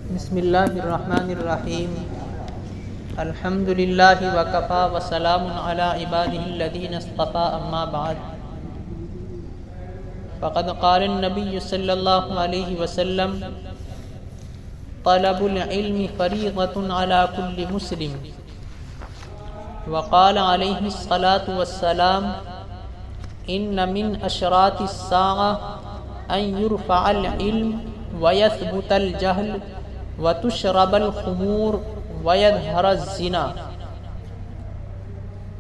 بسم اللہ الرحمن الرحیم الحمد للہ وکفی وسلام علی عبادہ الذین اصطفی اما بعد فقد قال النبی صلی اللہ علیہ وسلم طلب العلم فریضۃ علی کل مسلم وقال علیہ الصلاة والسلام ان من اشراط الساعة ان يرفع العلم ويثبت الجهل وتشرب الخمور ويظهر الزنا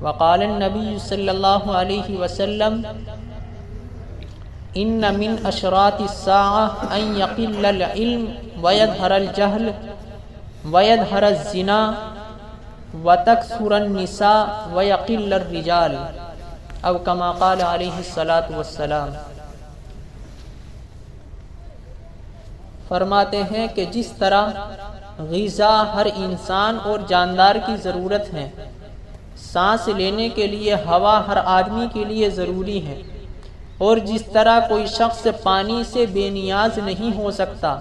وقال النبي صلى الله عليه وسلم ان من اشراط الساعة ان يقل العلم ويظهر الجهل ويظهر الزنا وتكثر النساء ويقل الرجال او كما قال عليه الصلاة والسلام۔ فرماتے ہیں کہ جس طرح غذا ہر انسان اور جاندار کی ضرورت ہے، سانس لینے کے لیے ہوا ہر آدمی کے لیے ضروری ہے، اور جس طرح کوئی شخص پانی سے بے نیاز نہیں ہو سکتا،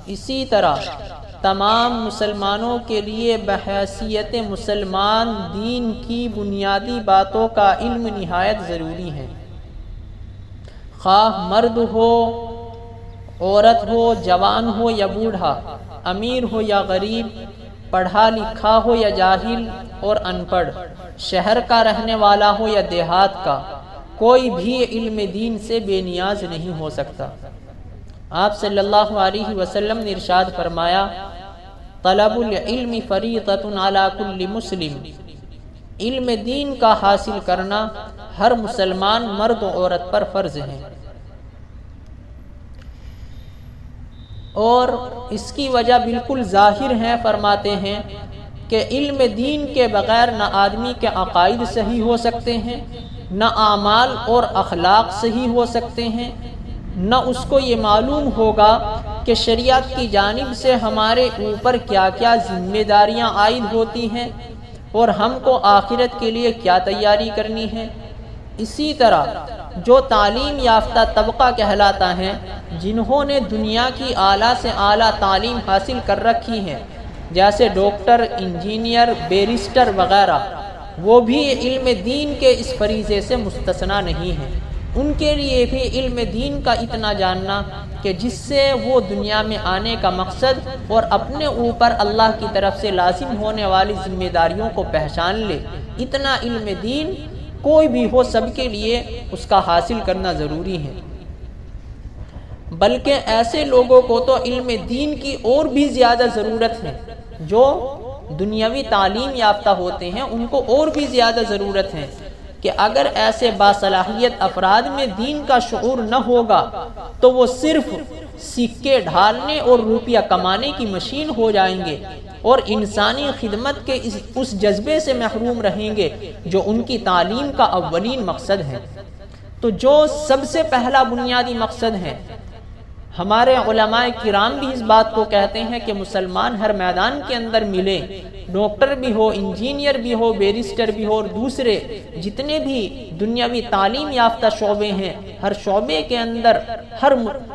اسی طرح تمام مسلمانوں کے لیے بحیثیت مسلمان دین کی بنیادی باتوں کا علم نہایت ضروری ہے، خواہ مرد ہو، عورت ہو، جوان ہو یا بوڑھا، امیر ہو یا غریب، پڑھا لکھا ہو یا جاہل اور ان پڑھ، شہر کا رہنے والا ہو یا دیہات کا، کوئی بھی علم دین سے بے نیاز نہیں ہو سکتا۔ آپ صلی اللہ علیہ وسلم نے ارشاد فرمایا، طلب العلم فریضۃ علی کل مسلم، علم دین کا حاصل کرنا ہر مسلمان مرد و عورت پر فرض ہے، اور اس کی وجہ بالکل ظاہر ہے۔ فرماتے ہیں کہ علم دین کے بغیر نہ آدمی کے عقائد صحیح ہو سکتے ہیں، نہ اعمال اور اخلاق صحیح ہو سکتے ہیں، نہ اس کو یہ معلوم ہوگا کہ شریعت کی جانب سے ہمارے اوپر کیا کیا ذمہ داریاں عائد ہوتی ہیں اور ہم کو آخرت کے لیے کیا تیاری کرنی ہے۔ اسی طرح جو تعلیم یافتہ طبقہ کہلاتا ہے، جنہوں نے دنیا کی اعلیٰ سے اعلیٰ تعلیم حاصل کر رکھی ہے، جیسے ڈاکٹر، انجینئر، بیرسٹر وغیرہ، وہ بھی علم دین کے اس فریضے سے مستثنیٰ نہیں ہیں۔ ان کے لیے بھی علم دین کا اتنا جاننا کہ جس سے وہ دنیا میں آنے کا مقصد اور اپنے اوپر اللہ کی طرف سے لازم ہونے والی ذمہ داریوں کو پہچان لے، اتنا علم دین کوئی بھی ہو سب کے لیے اس کا حاصل کرنا ضروری ہے۔ بلکہ ایسے لوگوں کو تو علم دین کی اور بھی زیادہ ضرورت ہے، جو دنیاوی تعلیم یافتہ ہوتے ہیں ان کو اور بھی زیادہ ضرورت ہے کہ اگر ایسے باصلاحیت افراد میں دین کا شعور نہ ہوگا تو وہ صرف سکے ڈھالنے اور روپیہ کمانے کی مشین ہو جائیں گے اور انسانی خدمت کے اس جذبے سے محروم رہیں گے جو ان کی تعلیم کا اولین مقصد ہے۔ تو جو سب سے پہلا بنیادی مقصد ہے، ہمارے علماء کرام بھی اس بات کو کہتے ہیں کہ مسلمان ہر میدان کے اندر ملے، ڈاکٹر بھی ہو، انجینئر بھی ہو، بیرسٹر بھی ہو، اور دوسرے جتنے بھی دنیاوی تعلیم یافتہ شعبے ہیں، ہر شعبے کے اندر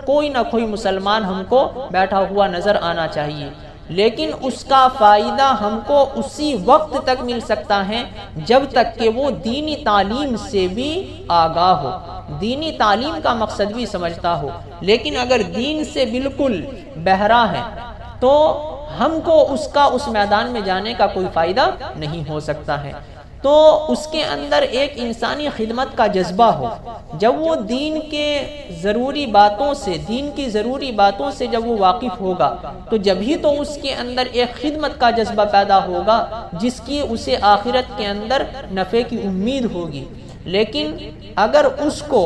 کوئی نہ کوئی مسلمان ہم کو بیٹھا ہوا نظر آنا چاہیے، لیکن اس کا فائدہ ہم کو اسی وقت تک مل سکتا ہے جب تک کہ وہ دینی تعلیم سے بھی آگاہ ہو، دینی تعلیم کا مقصد بھی سمجھتا ہو۔ لیکن اگر دین سے بالکل بہرا ہے تو ہم کو اس میدان میں جانے کا کوئی فائدہ نہیں ہو سکتا ہے۔ تو اس کے اندر ایک انسانی خدمت کا جذبہ ہو، جب وہ دین کی ضروری باتوں سے جب وہ واقف ہوگا تو جب ہی تو اس کے اندر ایک خدمت کا جذبہ پیدا ہوگا جس کی اسے آخرت کے اندر نفع کی امید ہوگی۔ لیکن اگر اس کو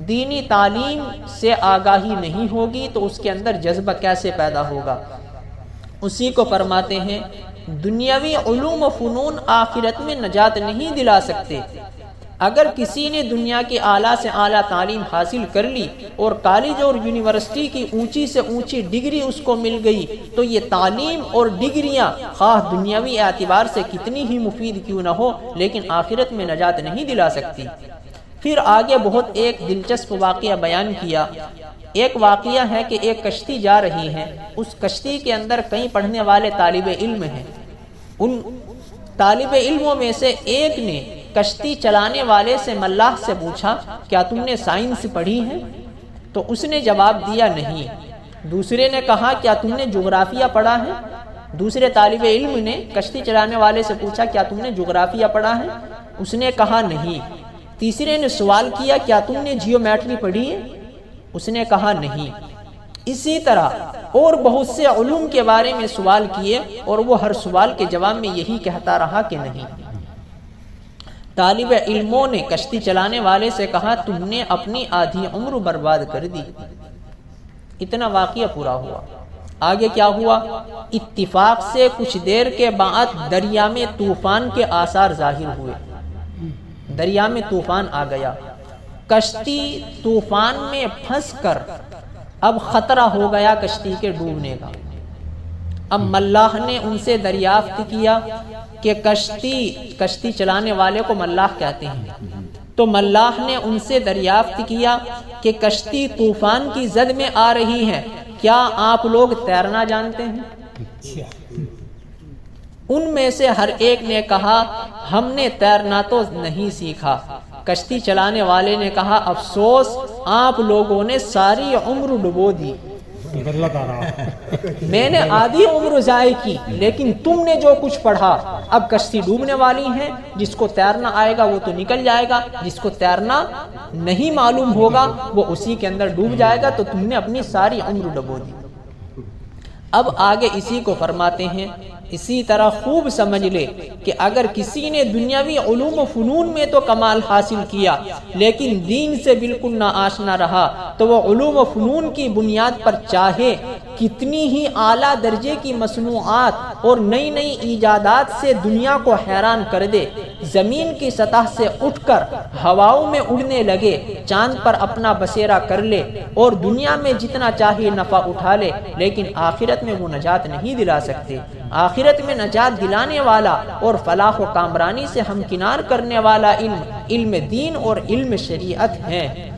دینی تعلیم سے آگاہی نہیں ہوگی تو اس کے اندر جذبہ کیسے پیدا ہوگا؟ اسی کو فرماتے ہیں، دنیاوی علوم و فنون آخرت میں نجات نہیں دلا سکتے۔ اگر کسی نے دنیا کی اعلیٰ سے اعلیٰ تعلیم حاصل کر لی اور کالج اور یونیورسٹی کی اونچی سے اونچی ڈگری اس کو مل گئی تو یہ تعلیم اور ڈگریاں خواہ دنیاوی اعتبار سے کتنی ہی مفید کیوں نہ ہو لیکن آخرت میں نجات نہیں دلا سکتی۔ پھر آگے بہت ایک دلچسپ واقعہ بیان کیا۔ ایک واقعہ ہے کہ ایک کشتی جا رہی ہے، اس کشتی کے اندر کئی پڑھنے والے طالب علم ہیں۔ ان طالب علموں میں سے ایک نے کشتی چلانے والے سے ملاح سے پوچھا کیا تم نے سائنس پڑھی ہے؟ تو اس نے جواب دیا نہیں۔ دوسرے نے کہا کیا تم نے جغرافیہ پڑھا ہے؟ دوسرے طالب علم نے کشتی چلانے والے سے پوچھا کیا تم نے جغرافیہ پڑھا ہے؟ اس نے کہا نہیں۔ تیسرے نے سوال کیا کیا تم نے جیومیٹری پڑھی ہے؟ اس نے کہا نہیں۔ اسی طرح اور بہت سے علوم کے بارے میں سوال کیے اور وہ ہر سوال کے جواب میں یہی کہتا رہا کہ نہیں۔ طالب علموں نے کشتی چلانے والے سے کہا تم نے اپنی آدھی عمر برباد کر دی۔ اتنا واقعہ پورا ہوا۔ آگے کیا ہوا؟ اتفاق سے کچھ دیر کے بعد دریا میں طوفان کے آثار ظاہر ہوئے۔ دریا میں طوفان آ گیا، کشتی طوفان میں پھنس کر اب خطرہ ہو گیا کشتی کے ڈوبنے کا۔ اب ملاح نے ان سے دریافت کیا کہ کشتی چلانے والے کو ملاح کہتے ہیں، تو ملاح نے ان سے دریافت کیا کہ کشتی طوفان کی زد میں آ رہی ہے، کیا آپ لوگ تیرنا جانتے ہیں؟ ان میں سے ہر ایک نے کہا ہم نے تیرنا تو نہیں سیکھا۔ کشتی چلانے والے نے کہا افسوس آپ لوگوں نے ساری عمر ڈبو دی، میں نے آدھی عمر ضائع کی، لیکن تم نے جو کچھ پڑھا اب کشتی ڈوبنے والی ہے، جس کو تیرنا آئے گا وہ تو نکل جائے گا، جس کو تیرنا نہیں معلوم ہوگا وہ اسی کے اندر ڈوب جائے گا، تو تم نے اپنی ساری عمر ڈبو دی۔ اب آگے اسی کو فرماتے ہیں اسی طرح خوب سمجھ لے کہ اگر کسی نے دنیاوی علوم و فنون میں تو کمال حاصل کیا لیکن دین سے بالکل نہ آشنا رہا تو وہ علوم و فنون کی بنیاد پر چاہے کتنی ہی اعلیٰ درجے کی مصنوعات اور نئی نئی ایجادات سے دنیا کو حیران کر دے، زمین کی سطح سے اٹھ کر ہواؤں میں اڑنے لگے، چاند پر اپنا بسیرا کر لے اور دنیا میں جتنا چاہے نفع اٹھا لے، لیکن آخرت میں وہ نجات نہیں دلا سکتے۔ آخرت میں نجات دلانے والا اور فلاح و کامرانی سے ہمکنار کرنے والا علم دین اور علم شریعت ہے،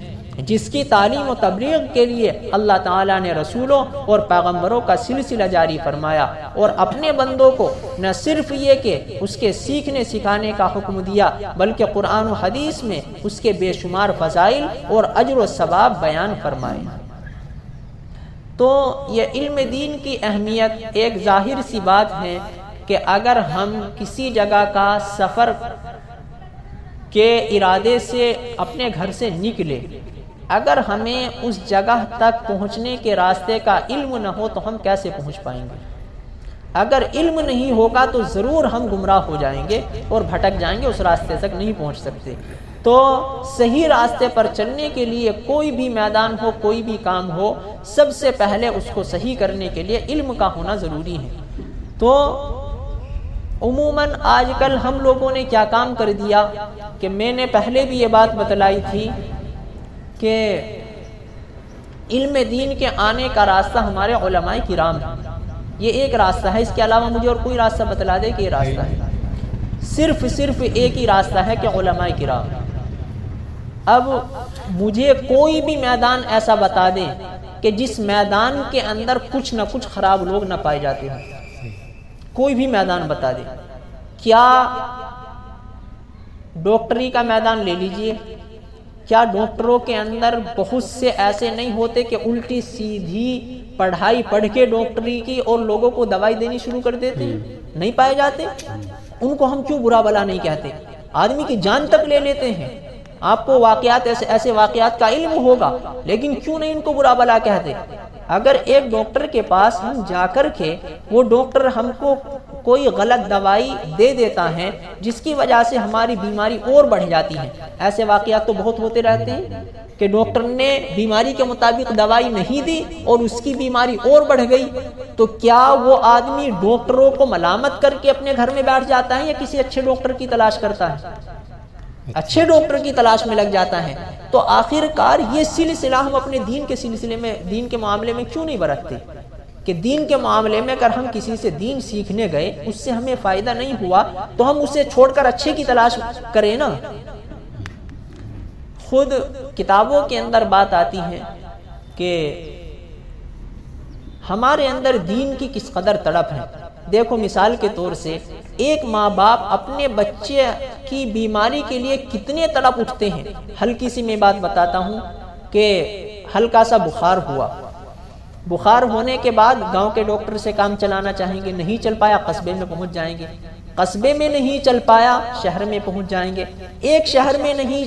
جس کی تعلیم و تبلیغ کے لیے اللہ تعالیٰ نے رسولوں اور پیغمبروں کا سلسلہ جاری فرمایا اور اپنے بندوں کو نہ صرف یہ کہ اس کے سیکھنے سکھانے کا حکم دیا بلکہ قرآن و حدیث میں اس کے بے شمار فضائل اور اجر و ثواب بیان فرمائے۔ تو یہ علم دین کی اہمیت ایک ظاہر سی بات ہے کہ اگر ہم کسی جگہ کا سفر کے ارادے سے اپنے گھر سے نکلے، اگر ہمیں اس جگہ تک پہنچنے کے راستے کا علم نہ ہو تو ہم کیسے پہنچ پائیں گے؟ اگر علم نہیں ہوگا تو ضرور ہم گمراہ ہو جائیں گے اور بھٹک جائیں گے، اس راستے تک نہیں پہنچ سکتے۔ تو صحیح راستے پر چلنے کے لیے کوئی بھی میدان ہو، کوئی بھی کام ہو، سب سے پہلے اس کو صحیح کرنے کے لیے علم کا ہونا ضروری ہے۔ تو عموماً آج کل ہم لوگوں نے کیا کام کر دیا کہ میں نے پہلے بھی یہ بات بتلائی تھی کہ علم دین کے آنے کا راستہ ہمارے علماء کرام ہیں، یہ ایک راستہ ہے، اس کے علاوہ مجھے اور کوئی راستہ بتلا دے کہ یہ راستہ ہے، صرف ایک ہی راستہ ہے کہ علماء کرام۔ اب مجھے کوئی بھی میدان ایسا بتا دیں کہ جس میدان کے اندر کچھ نہ کچھ خراب لوگ نہ پائے جاتے ہیں، کوئی بھی میدان بتا دیں۔ کیا ڈاکٹری کا میدان لے لیجئے، کیا ڈاکٹروں کے اندر بہت سے ایسے نہیں ہوتے کہ الٹی سیدھی پڑھائی پڑھ کے ڈاکٹری کی اور لوگوں کو دوائی دینی شروع کر دیتے ہیں؟ نہیں پائے جاتے؟ ان کو ہم کیوں برا بلا نہیں کہتے؟ آدمی کی جان تک لے لیتے ہیں۔ آپ کو واقعات ایسے واقعات کا علم ہوگا، لیکن کیوں نہیں ان کو برا بلا کہتے؟ اگر ایک ڈاکٹر کے پاس ہم جا کر کے وہ ڈاکٹر ہم کو کوئی غلط دوائی دے دیتا ہے جس کی وجہ سے ہماری بیماری اور بڑھ جاتی ہے، ایسے واقعات تو بہت ہوتے رہتے ہیں کہ ڈاکٹر نے بیماری کے مطابق دوائی نہیں دی اور اس کی بیماری اور بڑھ گئی، تو کیا وہ آدمی ڈاکٹروں کو ملامت کر کے اپنے گھر میں بیٹھ جاتا ہے یا کسی اچھے ڈاکٹر کی تلاش کرتا ہے؟ اچھے ڈاکٹر کی تلاش میں لگ جاتا ہے۔ تو آخر کار یہ سلسلہ ہم اپنے دین کے سلسلے میں، دین کے معاملے میں کیوں نہیں برتتے کہ دین کے معاملے میں اگر ہم کسی سے دین سیکھنے گئے اس سے ہمیں فائدہ نہیں ہوا تو ہم اسے چھوڑ کر اچھے کی تلاش کریں نا۔ خود کتابوں کے اندر بات آتی ہے کہ ہمارے اندر دین کی کس قدر تڑپ ہے۔ دیکھو مثال کے طور سے ایک ماں باپ اپنے بچے کی بیماری کے لیے کتنے تڑپ اٹھتے ہیں۔ ہلکی سی میں بات بتاتا ہوں کہ ہلکا سا بخار ہوا، بخار ہونے کے بعد گاؤں کے ڈاکٹر سے کام چلانا چاہیں گے، نہیں چل پایا قصبے میں پہنچ جائیں گے، قصبے میں نہیں چل پایا شہر میں پہنچ جائیں گے، ایک شہر میں نہیں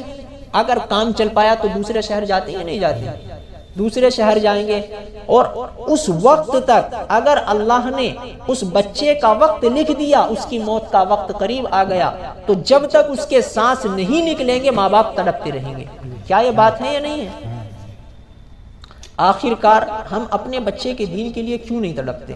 اگر کام چل پایا تو دوسرے شہر جاتے یا نہیں جاتے، دوسرے شہر جائیں گے۔ اور اس وقت تک اگر اللہ نے اس بچے کا وقت لکھ دیا، اس کی موت کا وقت قریب آ گیا، تو جب تک اس کے سانس نہیں نکلیں گے ماں باپ تڑپتے رہیں گے۔ کیا یہ بات ہے یا نہیں ہے؟ آخر کار ہم اپنے بچے کے دین کے لیے کیوں نہیں تڑپتے؟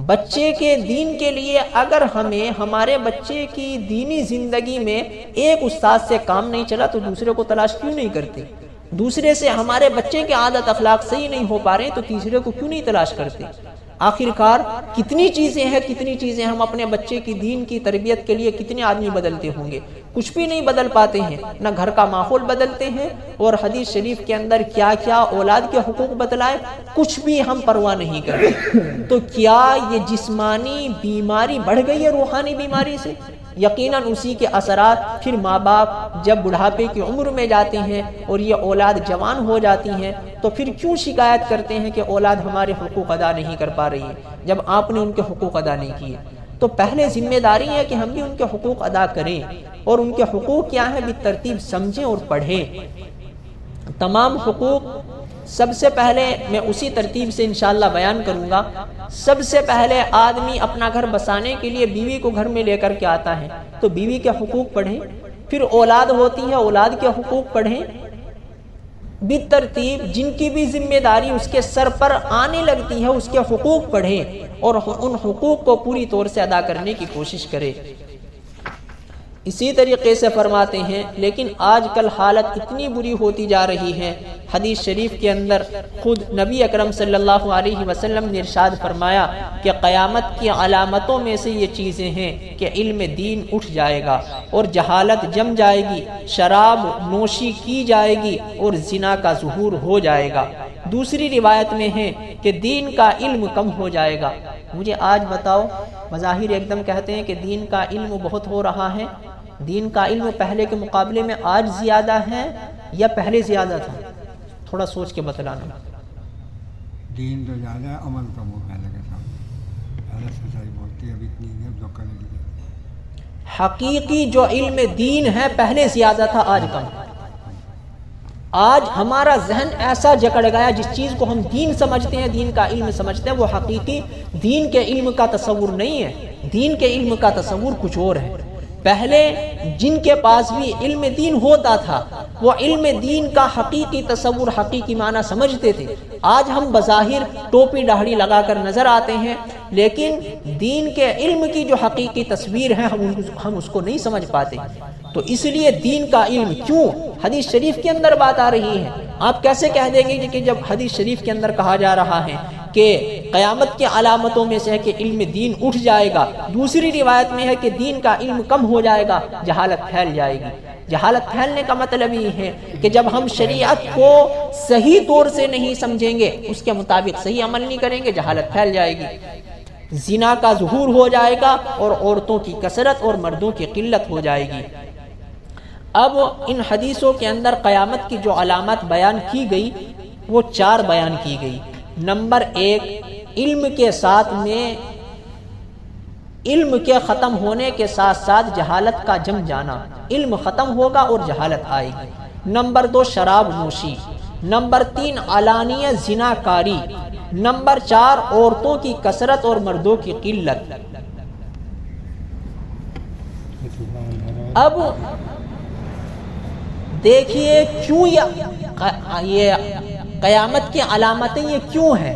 بچے کے دین کے لیے اگر ہمیں ہمارے بچے کی دینی زندگی میں ایک استاد سے کام نہیں چلا تو دوسرے کو تلاش کیوں نہیں کرتے؟ دوسرے سے ہمارے بچے کے عادت اخلاق صحیح نہیں ہو پا رہے تو تیسرے کو کیوں نہیں تلاش کرتے؟ آخر کار کتنی چیزیں ہم اپنے بچے کی دین کی تربیت کے لیے کتنے آدمی بدلتے ہوں گے، کچھ بھی نہیں بدل پاتے ہیں، نہ گھر کا ماحول بدلتے ہیں، اور حدیث شریف کے اندر کیا کیا اولاد کے حقوق بتلائے کچھ بھی ہم پرواہ نہیں کرتے۔ تو کیا یہ جسمانی بیماری بڑھ گئی ہے روحانی بیماری سے؟ یقیناً اسی کے اثرات پھر ماں باپ جب بڑھاپے کی عمر میں جاتے ہیں اور یہ اولاد جوان ہو جاتی ہیں تو پھر کیوں شکایت کرتے ہیں کہ اولاد ہمارے حقوق ادا نہیں کر پا رہی ہے، جب آپ نے ان کے حقوق ادا نہیں کیے۔ تو پہلے ذمہ داری ہے کہ ہم بھی ان کے حقوق ادا کریں، اور ان کے حقوق کیا ہیں بالترتیب سمجھیں اور پڑھیں۔ تمام حقوق سب سے پہلے میں اسی ترتیب سے انشاءاللہ بیان کروں گا۔ سب سے پہلے آدمی اپنا گھر بسانے کے لیے بیوی کو گھر میں لے کر کے آتا ہے تو بیوی کے حقوق پڑھیں، پھر اولاد ہوتی ہے اولاد کے حقوق پڑھیں، بالترتیب جن کی بھی ذمہ داری اس کے سر پر آنے لگتی ہے اس کے حقوق پڑھیں اور ان حقوق کو پوری طور سے ادا کرنے کی کوشش کریں۔ اسی طریقے سے فرماتے ہیں لیکن آج کل حالت اتنی بری ہوتی جا رہی ہے، حدیث شریف کے اندر خود نبی اکرم صلی اللہ علیہ وسلم نے ارشاد فرمایا کہ قیامت کی علامتوں میں سے یہ چیزیں ہیں کہ علم دین اٹھ جائے گا اور جہالت جم جائے گی، شراب نوشی کی جائے گی اور زنا کا ظہور ہو جائے گا۔ دوسری روایت میں ہے کہ دین کا علم کم ہو جائے گا۔ مجھے آج بتاؤ، بظاہر ایک دم کہتے ہیں کہ دین کا علم بہت ہو رہا ہے، دین کا علم پہلے کے مقابلے میں آج زیادہ ہے یا پہلے زیادہ تھا؟ تھوڑا سوچ کے بتلانا۔ دین تو زیادہ ہے، عمل کم ہو پہلے کے ساتھ، پہلے سچائی بولتی ہے ابھی اتنی ہے جو کرنے کی۔ حقیقی جو علم دین ہے پہلے زیادہ تھا، آج کم۔ آج ہمارا ذہن ایسا جکڑ گیا، جس چیز کو ہم دین سمجھتے ہیں، دین کا علم سمجھتے ہیں، وہ حقیقی دین کے علم کا تصور نہیں ہے۔ دین کے علم کا تصور کچھ اور ہے۔ پہلے جن کے پاس بھی علم دین ہوتا تھا وہ علم دین کا حقیقی تصور، حقیقی معنی سمجھتے تھے۔ آج ہم بظاہر ٹوپی داڑھی لگا کر نظر آتے ہیں لیکن دین کے علم کی جو حقیقی تصویر ہے ہم اس کو نہیں سمجھ پاتے۔ تو اس لیے دین کا علم کیوں؟ حدیث شریف کے اندر بات آ رہی ہے۔ آپ کیسے کہہ دیں گے کہ جب حدیث شریف کے اندر کہا جا رہا ہے کہ قیامت کی علامتوں میں سے ہے کہ علم دین اٹھ جائے گا، دوسری روایت میں ہے کہ دین کا علم کم ہو جائے گا، جہالت پھیل جائے گی۔ جہالت پھیلنے کا مطلب یہ ہے کہ جب ہم شریعت کو صحیح طور سے نہیں سمجھیں گے، اس کے مطابق صحیح عمل نہیں کریں گے، جہالت پھیل جائے گی، زنا کا ظہور ہو جائے گا اور عورتوں کی کثرت اور مردوں کی قلت ہو جائے گی۔ اب ان حدیثوں کے اندر قیامت کی جو علامات بیان کی گئی وہ 4 بیان کی گئی۔ نمبر 1، علم کے ساتھ میں علم کے ختم ہونے کے ساتھ ساتھ جہالت کا جم جانا، علم ختم ہوگا اور جہالت آئے گی۔ نمبر 2، شراب نوشی۔ نمبر 3، علانیہ زنا کاری۔ نمبر 4، عورتوں کی کثرت اور مردوں کی قلت۔ اب دیکھیے کیوں یہ قیامت کی علامتیں یہ کیوں ہیں،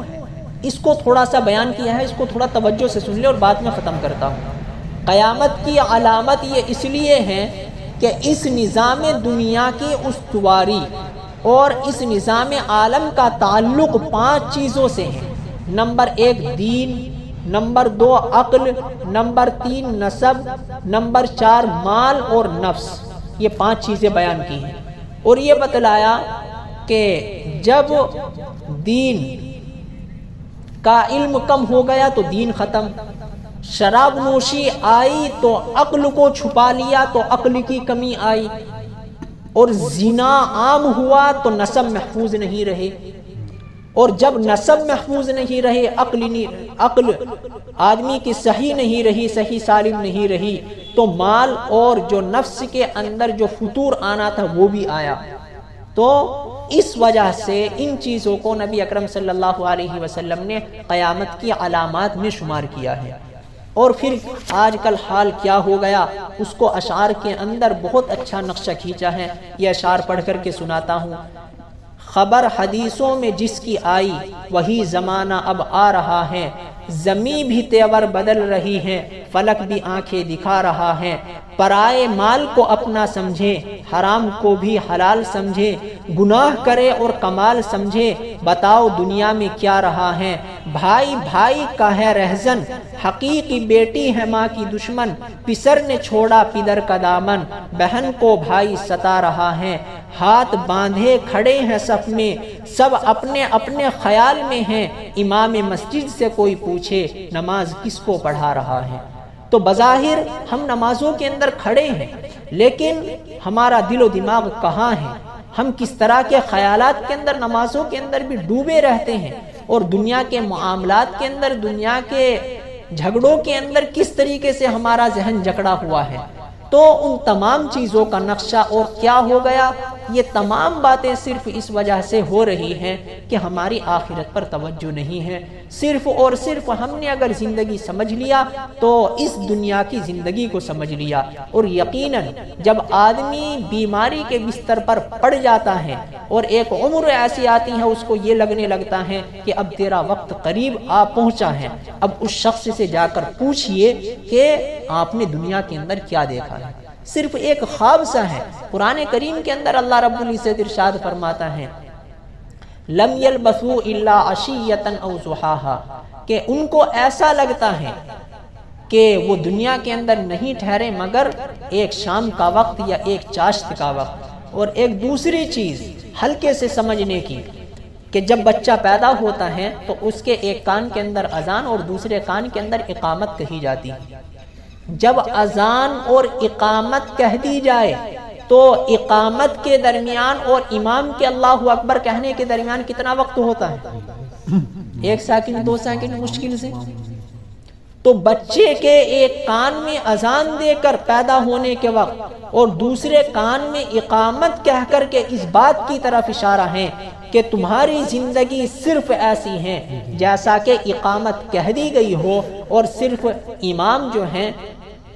اس کو تھوڑا سا بیان کیا ہے، اس کو تھوڑا توجہ سے سن لیں اور بعد میں ختم کرتا ہوں۔ قیامت کی علامت یہ اس لیے ہے کہ اس نظام دنیا کی استواری اور اس نظام عالم کا تعلق 5 چیزوں سے ہے۔ نمبر 1 دین، نمبر 2 عقل، نمبر 3 نسب، نمبر 4 مال اور نفس۔ یہ 5 چیزیں بیان کی ہیں اور یہ بتلایا کہ جب دین کا علم کم ہو گیا تو دین ختم، شراب نوشی آئی تو عقل کو چھپا لیا تو عقل کی کمی آئی، اور زنا عام ہوا تو نسب محفوظ نہیں رہے، اور جب نسب محفوظ نہیں رہے، عقل آدمی کی صحیح نہیں رہی، صحیح سالم نہیں رہی، تو مال اور جو نفس کے اندر جو فطور آنا تھا وہ بھی آیا۔ تو اس وجہ سے ان چیزوں کو نبی اکرم صلی اللہ علیہ وسلم نے قیامت کی علامات میں شمار کیا ہے۔ اور پھر آج کل حال کیا ہو گیا، اس کو اشعار کے اندر بہت اچھا نقشہ کھینچا ہے، یہ اشعار پڑھ کر کے سناتا ہوں۔ خبر حدیثوں میں جس کی آئی وہی زمانہ اب آ رہا ہے، زمیں بھی تیور بدل رہی ہے، فلک بھی آنکھیں دکھا رہا ہے، پرائے مال کو اپنا سمجھے، حرام کو بھی حلال سمجھے، گناہ کرے اور کمال سمجھے، بتاؤ دنیا میں کیا رہا ہے، بھائی بھائی کا ہے رہزن، حقیقی بیٹی ہے ماں کی دشمن، پسر نے چھوڑا پدر کا دامن، بہن کو بھائی ستا رہا ہے، ہاتھ باندھے کھڑے ہیں صف میں، سب اپنے اپنے خیال میں ہیں، امام مسجد سے کوئی پوچھے نماز کس کو پڑھا رہا ہے۔ تو بظاہر ہم نمازوں کے اندر کھڑے ہیں، لیکن ہمارا دل و دماغ کہاں ہے؟ ہم کس طرح کے خیالات کے اندر نمازوں کے اندر بھی ڈوبے رہتے ہیں، اور دنیا کے معاملات کے اندر، دنیا کے جھگڑوں کے اندر کس طریقے سے ہمارا ذہن جکڑا ہوا ہے۔ تو ان تمام چیزوں کا نقشہ اور کیا ہو گیا، یہ تمام باتیں صرف اس وجہ سے ہو رہی ہیں کہ ہماری آخرت پر توجہ نہیں ہے۔ صرف اور صرف ہم نے اگر زندگی سمجھ لیا تو اس دنیا کی زندگی کو سمجھ لیا، اور یقیناً جب آدمی بیماری کے بستر پر پڑ جاتا ہے اور ایک عمر ایسی آتی ہے، اس کو یہ لگنے لگتا ہے کہ اب تیرا وقت قریب آ پہنچا ہے، اب اس شخص سے جا کر پوچھئے کہ آپ نے دنیا کے اندر کیا دیکھا ہے۔ صرف ایک خواب سا ہے۔ قرآن کریم کے اندر اللہ رب العزت ارشاد فرماتا ہے لم یلبثوا الا عشیۃ او ضحاھا، کہ ان کو ایسا لگتا ہے کہ وہ دنیا کے اندر نہیں ٹھہرے مگر ایک شام کا وقت یا ایک چاشت کا وقت۔ اور ایک دوسری چیز ہلکے سے سمجھنے کی کہ جب بچہ پیدا ہوتا ہے تو اس کے ایک کان کے اندر اذان اور دوسرے کان کے اندر اقامت کہی جاتی ہے۔ جب اذان اور اقامت کہہ دی جائے تو اقامت کے درمیان اور امام کے اللہ اکبر کہنے کے درمیان کتنا وقت ہوتا ہے؟ 1 سیکنڈ 2 سیکنڈ مشکل سے۔ تو بچے کے ایک کان میں اذان دے کر پیدا ہونے کے وقت اور دوسرے کان میں اقامت کہہ کر کے اس بات کی طرف اشارہ ہے کہ تمہاری زندگی صرف ایسی ہے جیسا کہ اقامت کہہ دی گئی ہو، اور صرف امام جو ہیں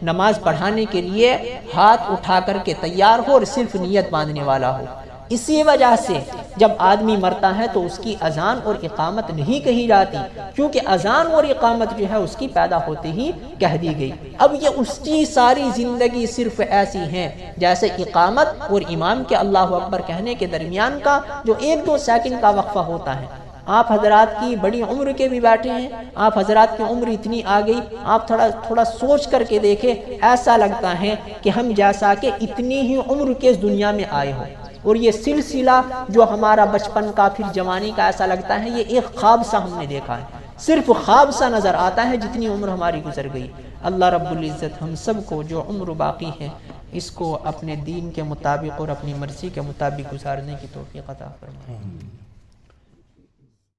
نماز پڑھانے کے لیے ہاتھ اٹھا کر کے تیار ہو اور صرف نیت باندھنے والا ہو۔ اسی وجہ سے جب آدمی مرتا ہے تو اس کی اذان اور اقامت نہیں کہی جاتی، کیونکہ اذان اور اقامت جو ہے اس کی پیدا ہوتے ہی کہہ دی گئی۔ اب یہ اس کی ساری زندگی صرف ایسی ہے جیسے اقامت اور امام کے اللہ اکبر کہنے کے درمیان کا جو 1-2 سیکنڈ کا وقفہ ہوتا ہے۔ آپ حضرات کی بڑی عمر کے بھی بیٹھے ہیں، آپ حضرات کی عمر اتنی آ گئی، آپ تھوڑا سوچ کر کے دیکھیں، ایسا لگتا ہے کہ ہم جیسا کہ اتنی ہی عمر کے اس دنیا میں آئے ہوں، اور یہ سلسلہ جو ہمارا بچپن کا پھر جوانی کا ایسا لگتا ہے یہ ایک خواب سا ہم نے دیکھا ہے، صرف خواب سا نظر آتا ہے جتنی عمر ہماری گزر گئی۔ اللہ رب العزت ہم سب کو جو عمر باقی ہے اس کو اپنے دین کے مطابق اور اپنی مرضی کے مطابق گزارنے کی توفیق عطا فرمائے۔